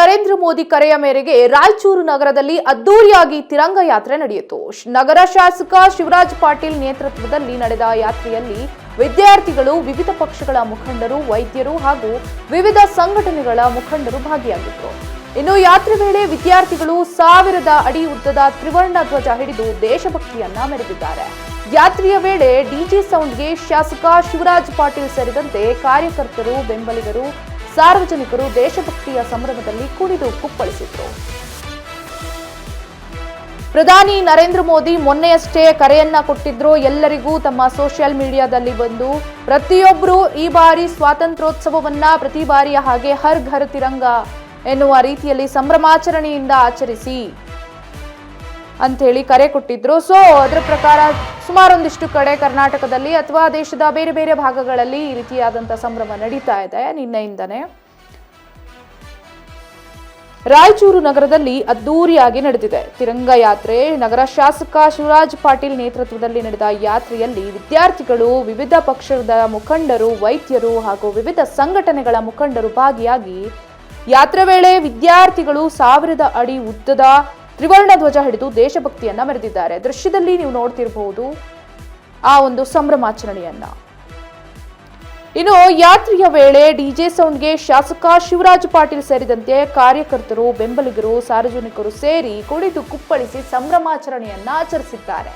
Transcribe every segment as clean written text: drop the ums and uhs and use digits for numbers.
ನರೇಂದ್ರ ಮೋದಿ ಕರೆಯ ಮೇರೆಗೆ ರಾಯಚೂರು ನಗರದಲ್ಲಿ ಅದ್ದೂರಿಯಾಗಿ ತಿರಂಗ ಯಾತ್ರೆ ನಡೆಯಿತು. ನಗರ ಶಾಸಕ ಶಿವರಾಜ್ ಪಾಟೀಲ್ ನೇತೃತ್ವದಲ್ಲಿ ನಡೆದ ಯಾತ್ರೆಯಲ್ಲಿ ವಿದ್ಯಾರ್ಥಿಗಳು, ವಿವಿಧ ಪಕ್ಷಗಳ ಮುಖಂಡರು, ವೈದ್ಯರು ಹಾಗೂ ವಿವಿಧ ಸಂಘಟನೆಗಳ ಮುಖಂಡರು ಭಾಗಿಯಾಗಿದ್ದರು. ಇನ್ನು ಯಾತ್ರೆ ವೇಳೆ ವಿದ್ಯಾರ್ಥಿಗಳು 1000 ಅಡಿ ಉದ್ದದ ತ್ರಿವರ್ಣ ಧ್ವಜ ಹಿಡಿದು ದೇಶಭಕ್ತಿಯನ್ನ ಮೆರೆದಿದ್ದಾರೆ. ಯಾತ್ರೆಯ ವೇಳೆ ಡಿಜೆ ಸೌಂಡ್ಗೆ ಶಾಸಕ ಶಿವರಾಜ್ ಪಾಟೀಲ್ ಸೇರಿದಂತೆ ಕಾರ್ಯಕರ್ತರು, ಬೆಂಬಲಿಗರು, ಸಾರ್ವಜನಿಕರು ದೇಶಭಕ್ತಿಯ ಸಂಭ್ರಮದಲ್ಲಿ ಕುಣಿದು ಕುಪ್ಪಳಿಸಿದರು. ಪ್ರಧಾನಿ ನರೇಂದ್ರ ಮೋದಿ ಮೊನ್ನೆಯಷ್ಟೇ ಕರೆಯನ್ನ ಕೊಟ್ಟಿದ್ರು. ಎಲ್ಲರಿಗೂ ತಮ್ಮ ಸೋಷಿಯಲ್ ಮೀಡಿಯಾದಲ್ಲಿ ಬಂದು ಪ್ರತಿಯೊಬ್ಬರು ಈ ಬಾರಿ ಸ್ವಾತಂತ್ರ್ಯೋತ್ಸವವನ್ನ ಪ್ರತಿ ಬಾರಿಯ ಹಾಗೆ ಹರ್ ಘರ್ ತಿರಂಗ ಎನ್ನುವ ರೀತಿಯಲ್ಲಿ ಸಂಭ್ರಮಾಚರಣೆಯಿಂದ ಆಚರಿಸಿ ಅಂತ ಹೇಳಿ ಕರೆ ಕೊಟ್ಟಿದ್ರು. ಸೊ ಅದರ ಪ್ರಕಾರ ಸುಮಾರೊಂದಿಷ್ಟು ಕಡೆ ಕರ್ನಾಟಕದಲ್ಲಿ ಅಥವಾ ದೇಶದ ಬೇರೆ ಬೇರೆ ಭಾಗಗಳಲ್ಲಿ ಈ ರೀತಿಯಾದಂತಹ ಸಂಭ್ರಮ ನಡೀತಾ ಇದೆ. ನಿನ್ನೆಯಿಂದನೇ ರಾಯಚೂರು ನಗರದಲ್ಲಿ ಅದ್ದೂರಿಯಾಗಿ ನಡೆದಿದೆ ತಿರಂಗ ಯಾತ್ರೆ. ನಗರ ಶಾಸಕ ಶಿವರಾಜ್ ಪಾಟೀಲ್ ನೇತೃತ್ವದಲ್ಲಿ ನಡೆದ ಯಾತ್ರೆಯಲ್ಲಿ ವಿದ್ಯಾರ್ಥಿಗಳು, ವಿವಿಧ ಪಕ್ಷದ ಮುಖಂಡರು, ವೈದ್ಯರು ಹಾಗೂ ವಿವಿಧ ಸಂಘಟನೆಗಳ ಮುಖಂಡರು ಭಾಗಿಯಾಗಿ ಯಾತ್ರೆ ವೇಳೆ ವಿದ್ಯಾರ್ಥಿಗಳು 1000 ಅಡಿ ಉದ್ದದ ತ್ರಿವರ್ಣ ಧ್ವಜ ಹಿಡಿದು ದೇಶಭಕ್ತಿಯನ್ನ ಮೆರೆದಿದ್ದಾರೆ. ದೃಶ್ಯದಲ್ಲಿ ನೀವು ನೋಡ್ತಿರಬಹುದು ಆ ಒಂದು ಸಂಭ್ರಮಾಚರಣೆಯನ್ನ. ಇನ್ನು ಯಾತ್ರೆಯ ವೇಳೆ ಡಿಜೆ ಸೌಂಡ್ಗೆ ಶಾಸಕ ಶಿವರಾಜ್ ಪಾಟೀಲ್ ಸೇರಿದಂತೆ ಕಾರ್ಯಕರ್ತರು, ಬೆಂಬಲಿಗರು, ಸಾರ್ವಜನಿಕರು ಸೇರಿ ಕುಣಿದು ಕುಪ್ಪಳಿಸಿ ಸಂಭ್ರಮಾಚರಣೆಯನ್ನ ಆಚರಿಸಿದ್ದಾರೆ.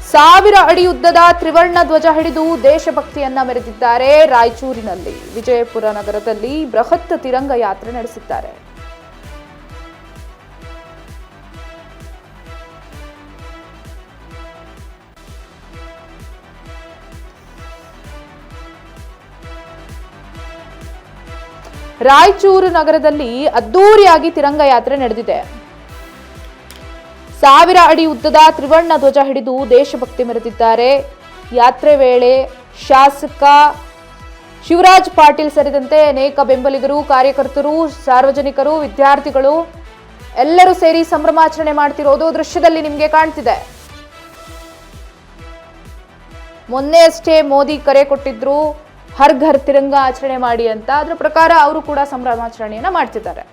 ಸಾವಿರ ಅಡಿ ಉದ್ದದ ತ್ರಿವರ್ಣ ಧ್ವಜ ಹಿಡಿದು ದೇಶಭಕ್ತಿಯನ್ನ ಮೆರೆದಿದ್ದಾರೆ. ರಾಯಚೂರಿನಲ್ಲಿ ವಿಜಯಪುರ ನಗರದಲ್ಲಿ ಬೃಹತ್ ತಿರಂಗ ಯಾತ್ರೆ ನಡೆಸಿದ್ದಾರೆ. ರಾಯಚೂರು ನಗರದಲ್ಲಿ ಅದ್ದೂರಿಯಾಗಿ ತಿರಂಗ ಯಾತ್ರೆ ನಡೆದಿದೆ. 1000 ಅಡಿ ಉದ್ದದ ತ್ರಿವರ್ಣ ಧ್ವಜ ಹಿಡಿದು ದೇಶಭಕ್ತಿ ಮೆರೆದಿದ್ದಾರೆ. ಯಾತ್ರೆ ವೇಳೆ ಶಾಸಕ ಶಿವರಾಜ್ ಪಾಟೀಲ್ ಸೇರಿದಂತೆ ಅನೇಕ ಬೆಂಬಲಿಗರು, ಕಾರ್ಯಕರ್ತರು, ಸಾರ್ವಜನಿಕರು, ವಿದ್ಯಾರ್ಥಿಗಳು ಎಲ್ಲರೂ ಸೇರಿ ಸಂಭ್ರಮಾಚರಣೆ ಮಾಡ್ತಿರೋದು ದೃಶ್ಯದಲ್ಲಿ ನಿಮಗೆ ಕಾಣ್ತಿದೆ. ಮೊನ್ನೆಯಷ್ಟೇ ಮೋದಿ ಕರೆ ಕೊಟ್ಟಿದ್ರು ಹರ್ ಘರ್ ತಿರಂಗ ಆಚರಣೆ ಮಾಡಿ ಅಂತ. ಅದರ ಪ್ರಕಾರ ಅವರು ಕೂಡ ಸಂಭ್ರಮಾಚರಣೆಯನ್ನ ಮಾಡ್ತಿದ್ದಾರೆ.